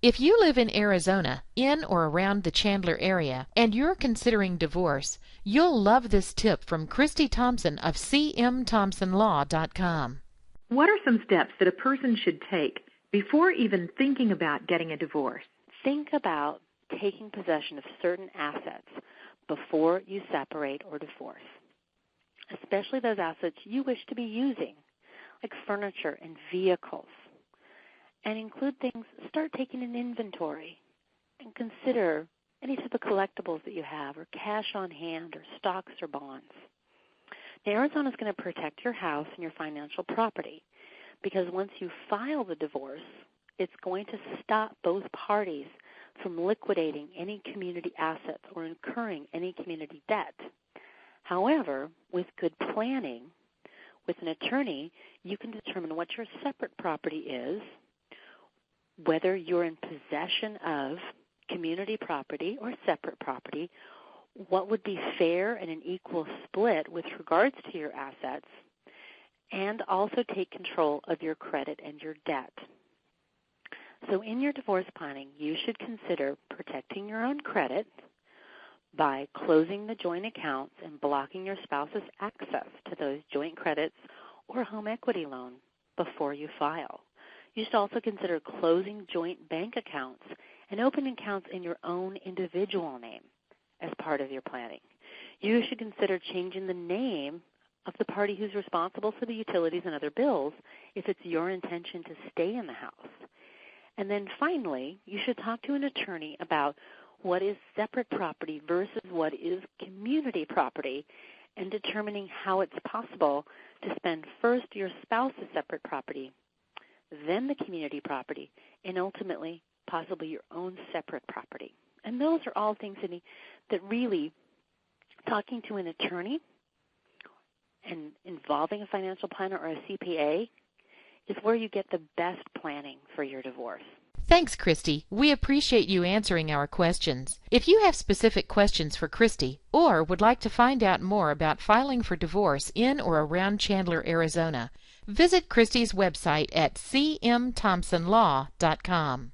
If you live in Arizona, in or around the Chandler area, and you're considering divorce, you'll love this tip from Christy Thompson of cmthompsonlaw.com. What are some steps that a person should take before even thinking about getting a divorce? Think about taking possession of certain assets before you separate or divorce, especially those assets you wish to be using, like furniture and vehicles. And include things, start taking an inventory and consider any type of collectibles that you have or cash on hand or stocks or bonds. Now, Arizona is going to protect your house and your financial property because once you file the divorce, it's going to stop both parties from liquidating any community assets or incurring any community debt. However, with good planning, with an attorney, you can determine what your separate property is, whether you're in possession of community property or separate property, what would be fair and an equal split with regards to your assets, and also take control of your credit and your debt. So in your divorce planning, you should consider protecting your own credit by closing the joint accounts and blocking your spouse's access to those joint credits or home equity loan before you file. You should also consider closing joint bank accounts and opening accounts in your own individual name as part of your planning. You should consider changing the name of the party who's responsible for the utilities and other bills if it's your intention to stay in the house. And then finally, you should talk to an attorney about what is separate property versus what is community property, and determining how it's possible to spend first your spouse's separate property, then the community property, and ultimately possibly your own separate property. And those are all things that really talking to an attorney and involving a financial planner or a CPA is where you get the best planning for your divorce. Thanks, Christy. We appreciate you answering our questions. If you have specific questions for Christy or would like to find out more about filing for divorce in or around Chandler, Arizona, visit Christy's website at cmthompsonlaw.com.